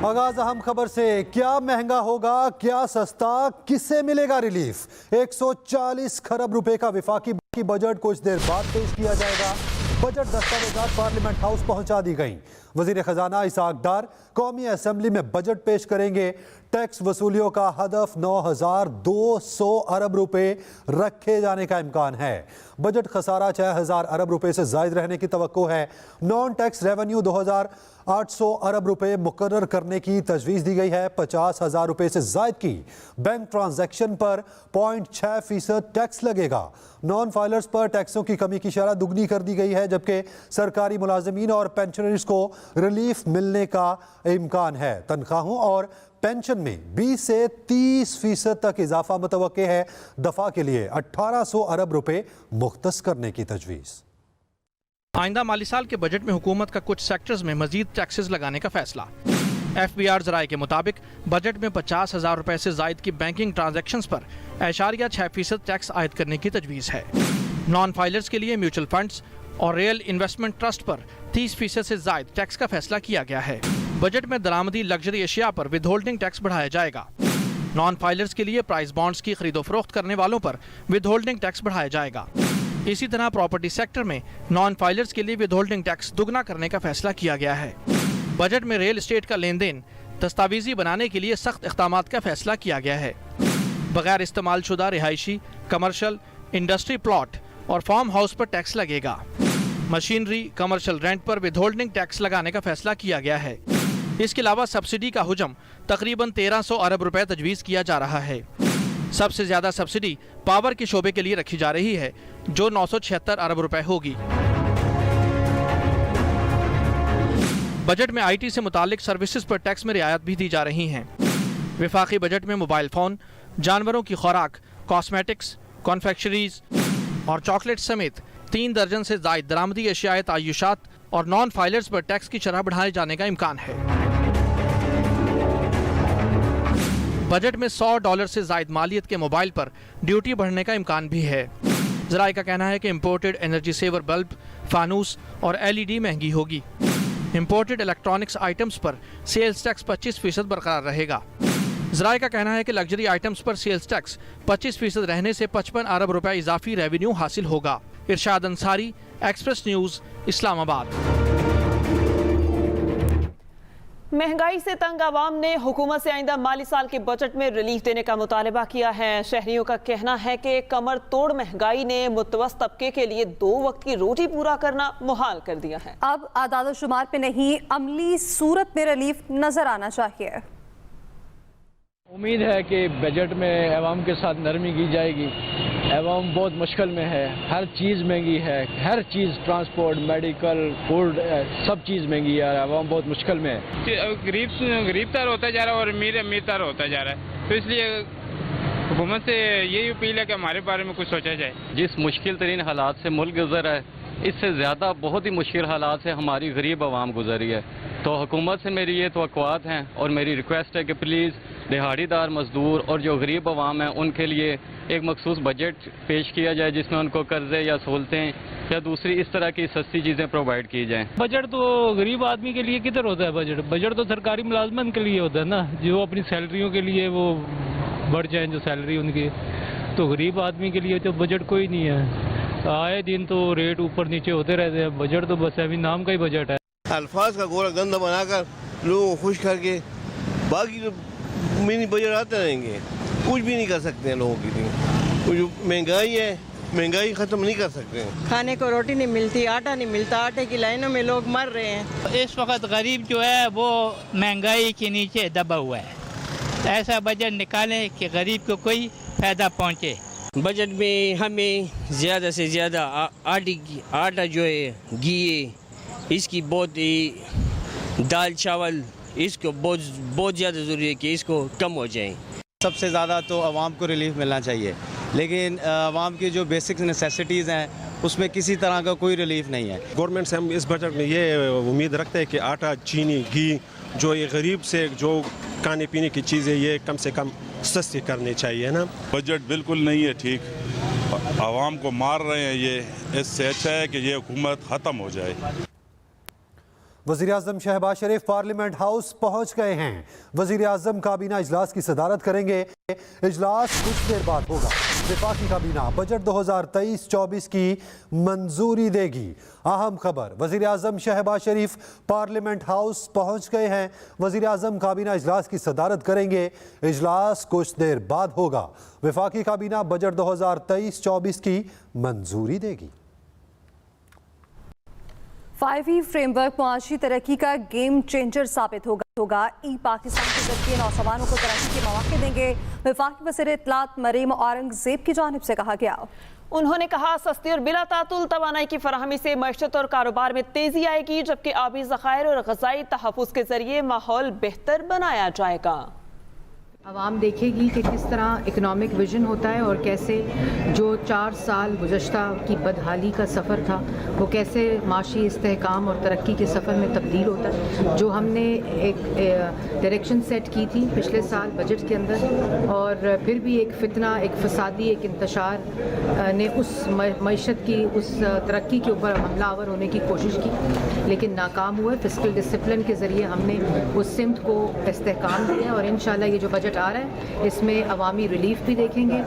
आगाज अहम खबर से। क्या महंगा होगा, क्या सस्ता, किससे मिलेगा रिलीफ? 140 खरब रुपए का विफाकी बजट कुछ देर बाद पेश किया जाएगा। बजट दस्तावेजात पार्लियामेंट हाउस पहुंचा दी गई। वजीर खजाना इसाक डार कौमी असेंबली में बजट पेश करेंगे। टैक्स वसूलियों का हदफ 9,200 अरब रुपए रखे जाने का इम्कान है। बजट खसारा 6,000 अरब रुपए से जायद रहने की तवक्को है। नॉन टैक्स रेवेन्यू 2,800 अरब रुपए मुकर्रर करने की तजवीज़ दी गई है। 50,000 रुपए से जायद की बैंक ट्रांजैक्शन पर 0.6% टैक्स लगेगा। नॉन फाइलर्स पर टैक्सों की कमी की शरह दुगनी कर दी गई है, जबकि सरकारी मुलाजिमीन और पेंशनर्स को रिलीफ मिलने का इम्कान है। तनख्वाहों और पेंशन में 20 से 30% तक इजाफा मुतवक्के है। दफा के लिए 1,800 अरब रुपए मुख्तस करने की तजवीज़। आइंदा माली साल के बजट में हुकूमत का कुछ सेक्टर्स में मजीद टैक्सेस लगाने का फैसला। FBR ज़राए के मुताबिक बजट में 50,000 रुपए से जायद की बैंकिंग ट्रांजैक्शंस पर 0.6% टैक्स आयद करने की तजवीज़ है। नॉन फाइलर्स के लिए म्यूचुअल फंड्स और रियल इन्वेस्टमेंट ट्रस्ट पर 30% से जायद टैक्स का फैसला किया गया है। बजट में दरामदी लग्जरी एशिया पर विदहोल्डिंग टैक्स बढ़ाया जाएगा। नॉन फाइलर्स के लिए प्राइस बॉन्ड्स की खरीदो फरोख्त करने वालों पर विदहोल्डिंग टैक्स बढ़ाया जाएगा। इसी तरह प्रॉपर्टी सेक्टर में नॉन फाइलर्स के लिए विदहोल्डिंग टैक्स दुगना करने का फैसला किया गया है। बजट में रियल एस्टेट का लेन देन दस्तावेजी बनाने के लिए सख्त इक़दामात का फैसला किया गया है। बगैर इस्तेमाल शुदा रिहायशी, कमर्शल, इंडस्ट्री प्लॉट और फार्म हाउस पर टैक्स लगेगा। मशीनरी, कमर्शियल रेंट पर विदहोल्डिंग टैक्स लगाने का फैसला किया गया है। इसके अलावा सब्सिडी का हुजम तकरीबन 1,300 अरब रुपए तजवीज़ किया जा रहा है। सबसे ज्यादा सब्सिडी पावर के शोबे के लिए रखी जा रही है, जो 976 अरब रुपए होगी। बजट में IT से मुतालिक सर्विसेज पर टैक्स में रियायत भी दी जा रही हैं। विफाकी बजट में मोबाइल फ़ोन, जानवरों की खुराक, कॉस्मेटिक्स, कॉन्फेक्शनरीज और चॉकलेट समेत 3 दर्जन से जायद दरामदी एशियाए तायुशात और नॉन फाइलर्स पर टैक्स की शरह बढ़ाए जाने का इम्कान है। बजट में $100 से जायद मालियत के मोबाइल पर ड्यूटी बढ़ने का इम्कान भी है। ज़राए का कहना है कि इम्पोर्टेड एनर्जी सेवर बल्ब, फानूस और LED महंगी होगी। इम्पोर्टेड इलेक्ट्रॉनिक्स आइटम्स पर सेल्स टैक्स 25% बरकरार रहेगा। ज़राए का कहना है कि लग्जरी आइटम्स पर सेल्स टैक्स 25% रहने से 55 अरब रुपए इजाफी रेवेन्यू हासिल होगा। इरशाद अंसारी, एक्सप्रेस न्यूज़, इस्लामाबाद। महंगाई से तंग आवाम ने हुकूमत से आइंदा माली साल के बजट में रिलीफ देने का मुतालबा किया है। शहरियों का कहना है कि कमर तोड़ महंगाई ने मुतवस्सित तबके के लिए 2 वक्त की रोटी पूरा करना मुहाल कर दिया है। अब आदाद शुमार पे नहीं, अमली सूरत में रिलीफ नजर आना चाहिए। उम्मीद है कि बजट में अवाम के साथ नरमी की जाएगी। अवाम बहुत मुश्किल में है, हर चीज़ महंगी है, हर चीज़ ट्रांसपोर्ट, मेडिकल, फूड, सब चीज़ महंगी है। अवाम बहुत मुश्किल में है। गरीब तर होता जा रहा है और अमीर तर होता जा रहा है, तो इसलिए हुकूमत से यही अपील है कि हमारे बारे में कुछ सोचा जाए। जिस मुश्किल तरीन हालात से मुल्क गुजर है, इससे ज़्यादा बहुत ही मुश्किल हालात से हमारी गरीब आवाम गुजरी है। तो हुकूमत से मेरी ये तवक्कुआत हैं और मेरी रिक्वेस्ट है कि प्लीज़ दिहाड़ीदार मजदूर और जो गरीब आवाम है उनके लिए एक मखसूस बजट पेश किया जाए, जिसमें उनको कर्जे या सहूलतें या दूसरी इस तरह की सस्ती चीज़ें प्रोवाइड की जाएँ। बजट तो गरीब आदमी के लिए किधर होता है? बजट तो सरकारी मुलाजमन के लिए होता है ना, जो अपनी सैलरियों के लिए वो बढ़ जाए जो सैलरी उनकी। तो गरीब आदमी के लिए तो बजट कोई नहीं है। आए दिन तो रेट ऊपर नीचे होते रहते हैं। बजट तो बस अभी नाम का ही बजट है। अल्फाज का गोला गंदा बनाकर लोगों को खुश करके बाकी तो मिनी बजट आते रहेंगे, कुछ भी नहीं कर सकते हैं लोगों के लिए। जो महंगाई है, महंगाई ख़त्म नहीं कर सकते हैं। खाने को रोटी नहीं मिलती, आटा नहीं मिलता, आटे की लाइनों में लोग मर रहे हैं। इस वक्त गरीब जो है वो महंगाई के नीचे दबा हुआ है। ऐसा बजट निकालें कि गरीब को कोई फ़ायदा पहुँचे। बजट में हमें ज़्यादा से ज़्यादा आटा जो है, घी, इसकी बहुत ही दाल चावल, इसको बहुत ज़्यादा ज़रूरी है कि इसको कम हो जाए। सबसे ज़्यादा तो आवाम को रिलीफ मिलना चाहिए, लेकिन आवाम की जो बेसिक नेसेसिटीज़ हैं उसमें किसी तरह का कोई रिलीफ नहीं है। गवर्नमेंट से हम इस बजट में ये उम्मीद रखते हैं कि आटा, चीनी, घी, जो ये गरीब से जो खाने पीने की चीज़ें ये कम से कम सस्ती करनी चाहिए ना। बजट बिल्कुल नहीं है ठीक, आवाम को मार रहे हैं ये। इससे अच्छा है कि ये हुकूमत ख़त्म हो जाए। वज़ीर आज़म शहबाज शरीफ पार्लियामेंट हाउस पहुंच गए हैं। वज़ीर आज़म काबीना इजलास की सदारत करेंगे। इजलास कुछ देर बाद होगा। वफाकी काबीना बजट 2023-24 की मंजूरी देगी। अहम खबर, वज़ीर आज़म शहबाज शरीफ पार्लियामेंट हाउस पहुंच गए हैं। वज़ीर आज़म काबीना इजलास की सदारत करेंगे। इजलास कुछ देर बाद होगा। वफाकी काबीना बजट 2023-24 की मंजूरी देगी। 5E फ्रेमवर्क मुआशी तरक्की का गेम चेंजर साबित होगा। ई पाकिस्तान के जरिए नौजवानों को तरक्की के मौके देंगे। वफाकी वज़ीर इत्तलात मरीम औरंगज़ेब की जानिब से कहा गया। उन्होंने कहा, सस्ती और बिला तातुल तवानाई की फराहमी से मईशत और कारोबार में तेजी आएगी, जबकि आबी ज़खायर और ग़ज़ाई तहफ़्फ़ुज़ के जरिए माहौल बेहतर बनाया जाएगा। आवाम देखेगी कि किस तरह इकनॉमिक विजन होता है और कैसे जो 4 साल गुज़श्ता की बदहाली का सफ़र था वो कैसे माशी इस्तेहकाम और तरक्की के सफ़र में तब्दील होता है। जो हमने एक डायरेक्शन सेट की थी पिछले साल बजट के अंदर, और फिर भी एक फितना, एक फसादी, एक इंतशार ने उस मईशत की, उस तरक्की के ऊपर हमलावर होने की कोशिश की, लेकिन नाकाम हुए। फिस्कल डिसिप्लिन के ज़रिए हमने उस सिमत को इस्तेहकाम दिया और इंशाल्लाह ये जो बजट आ रहा है इसमें अवामी रिलीफ भी देखेंगे।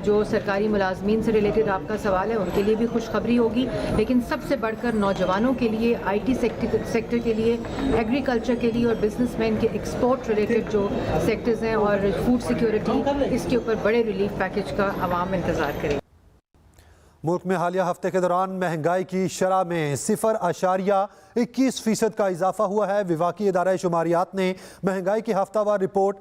जो सरकारी मुलाजमीन से रिलेटेड आपका सवाल है उनके लिए भी खुशखबरी होगी, लेकिन सबसे बढ़कर नौजवानों के लिए, IT सेक्टर के लिए, एग्रीकल्चर के लिए और बिजनेसमैन के एक्सपोर्ट रिलेटेड जो सेक्टर्स हैं और फूड सिक्योरिटी, इसके ऊपर बड़े रिलीफ पैकेज का अवाम इंतज़ार करें। मुल्क में हालिया हफ्ते के दौरान महंगाई की शरह में 0.21% का इजाफा हुआ है। विभागीय इदारा शुमारियात ने महंगाई की हफ्तावार रिपोर्ट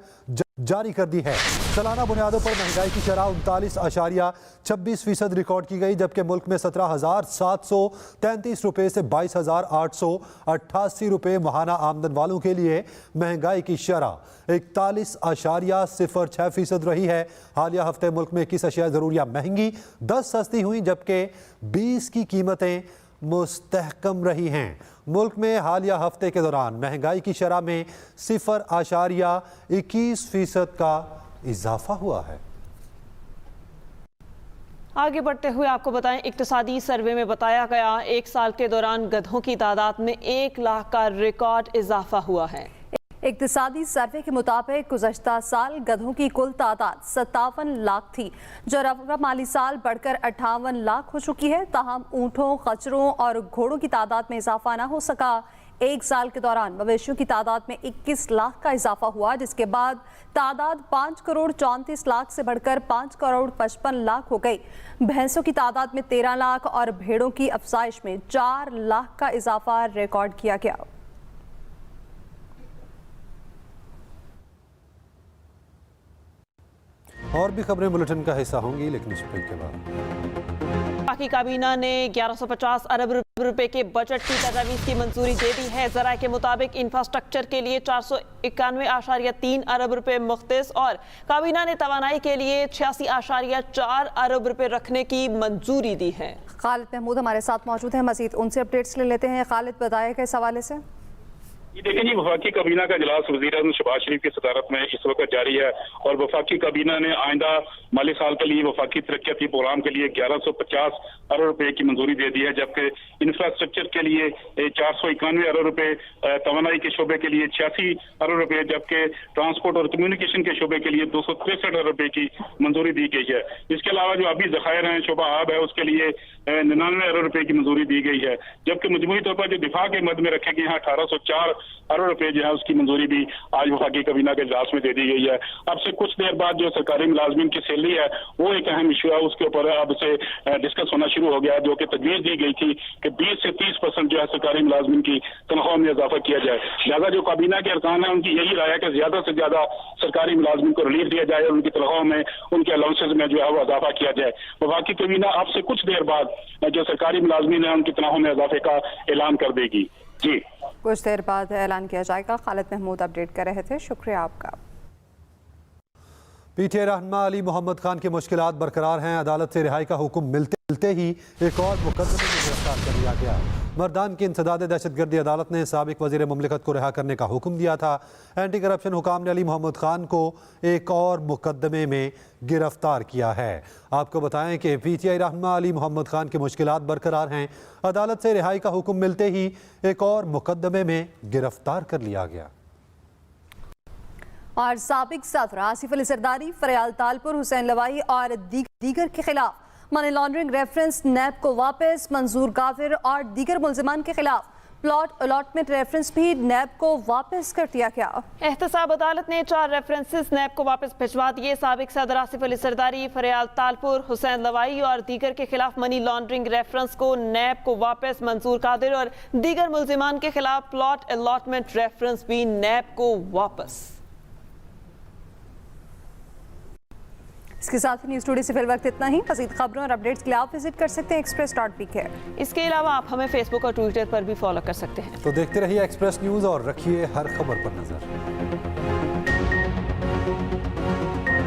जारी कर दी है। सालाना बुनियादों पर महंगाई की शरह 39.26% रिकॉर्ड की गई, जबकि मुल्क में 17,733 रुपये से 22,888 रुपये माहाना आमदन वालों के लिए महंगाई की शरह 41.06% रही है। हालिया हफ्ते मुल्क में 21 अशिया ज़रूरिया महंगी, 10 सस्ती हुई, जबकि 20 की कीमतें मुस्तहकम रही हैं। मुल्क में हालिया हफ्ते के दौरान महंगाई की शरह में 0.21% का इजाफा हुआ है। आगे बढ़ते हुए आपको बताएं, इक्तिसादी सर्वे में बताया गया 1 साल के दौरान गधों की तादाद में 1 लाख का रिकॉर्ड इजाफा हुआ है। इक्तिसादी सर्वे के मुताबिक गुज़श्ता साल गधों की कुल तादाद 57 लाख थी, जो रबा माली साल बढ़कर 58 लाख हो चुकी है। ताहम ऊँटों, खच्चरों और घोड़ों की तादाद में इजाफा न हो सका। 1 साल के दौरान मवेशियों की तादाद में 21 लाख का इजाफा हुआ, जिसके बाद तादाद 5 करोड़ 34 लाख से बढ़कर 5 करोड़ 55 लाख हो गई। भैंसों की तादाद में 13 लाख और भेड़ों की अफजाइश में 4 लाख का इजाफा रिकॉर्ड किया गया। और भी खबरें बुलेटिन का हिस्सा होंगी, लेकिन इस ब्रेक के बाद। वफाकी काबीना ने 1150 अरब रुपए के बजट की तजवीज़ की मंजूरी दे दी है। ज़राए के मुताबिक इंफ्रास्ट्रक्चर के लिए 491.3 अरब रुपए मुख्तस और काबीना ने तवानाई के लिए 86.4 अरब रुपए रखने की मंजूरी दी है। खालिद महमूद हमारे साथ मौजूद हैं, मजीद उनसे अपडेट्स ले लेते हैं। खालिद, बताएगा इस हवाले से। ये देखें जी, वफाकी काबीना का इजलास वज़ीर आज़म शहबाज शरीफ की सदारत में इस वक्त जारी है और वफाकी काबीना ने आइंदा माली साल के लिए वफाकी तरक्याती प्रोग्राम के लिए 1150 अरब रुपए की मंजूरी दे दी है, जबकि इंफ्रास्ट्रक्चर के लिए 491 अरब रुपए, तवानाई के शोबे के लिए 86 अरब रुपए, जबकि ट्रांसपोर्ट और कम्युनिकेशन के शोबे के लिए 263 अरब रुपए की मंजूरी दी गई है। इसके अलावा जो अभी ज़खायर हैं, शोबा आब है, उसके लिए 99 अरब रुपए की मंजूरी दी गई है, जबकि मजमूई तौर पर जो दिफा के मद में रखे गए हैं 1804 अरब रुपए जो है उसकी मंजूरी भी आज वफाकी काबीना के इजलास में दे दी गई है। अब से कुछ देर बाद जो सरकारी मुलाजमीन की सैलरी है वो एक अहम इशू है, उसके ऊपर अब से डिस्कस होना शुरू हो गया, जो कि तजवीज दी गई थी कि 20 से 30% जो है सरकारी मुलाजमीन की तनख्वाह में इजाफा किया जाए। लिहाजा जो काबीना के अरकान है उनकी यही राय है कि ज्यादा से ज्यादा सरकारी मुलाजमीन को रिलीफ दिया जाए और उनकी तनख्वाह में, उनके अलाउंसेज में जो है वो इजाफा किया जाए। वफाकी काबीना अब से कुछ देर बाद जो सरकारी मुलाजमीन है उनकी तनख्वाह में इजाफे का ऐलान कर देगी। जी, कुछ देर बाद ऐलान किया जाएगा। खालिद महमूद अपडेट कर रहे थे, शुक्रिया आपका। पीटीआई रहनुमा अली मोहम्मद खान की मुश्किलात बरकरार हैं। अदालत से रिहाई का हुक्म मिलते ही एक और मुकदमे में गिरफ्तार गिरफ्तार कर लिया गया। मर्दान की इंसदाद दहशतगर्दी अदालत ने साबिक वजीर मुमलिकत को रिहा करने का हुक्म दिया था। एंटी करप्शन हुकाम ने अली मोहम्मद खान को एक और मुकदमे में गिरफ्तार किया है। आपको बताएं कि PTI रहनुमा अली मोहम्मद खान की मुश्किलात बरकरार हैं। अदालत से रिहाई का हुक्म मिलते ही एक और मुकदमे में गिरफ्तार कर लिया गया। और साबिक सदर आसिफ अली सरदारी, फरियाल तालपुर, हुसैन लवाई और दीगर के खिलाफ मनी लॉन्ड्रिंग रेफरेंस नैब को वापस, मंजूर काफिर और दीगर मुल्जिमान के खिलाफ प्लॉट अलॉटमेंट रेफरेंस भी नैब को वापस कर दिया गया। एहतसाब अदालत ने 4 रेफरेंसेस नैब को वापस भिजवा दिए। साबिक सदर आसिफ अली सरदारी, फरियाल तालपुर, हुसैन लवाई और दीगर के खिलाफ मनी लॉन्ड्रिंग रेफरेंस को नैब को वापस, मंजूर कादिर और दीगर मुल्जिमान के खिलाफ प्लॉट अलॉटमेंट रेफरेंस भी नैब को वापस। इसके साथ ही न्यूज़ टुडे से फिल वक्त इतना ही। मज़ीद खबरों और अपडेट्स के लिए आप विजिट कर सकते हैं express.pk। इसके अलावा आप हमें फेसबुक और ट्विटर पर भी फॉलो कर सकते हैं। तो देखते रहिए एक्सप्रेस न्यूज़ और रखिए हर खबर पर नजर।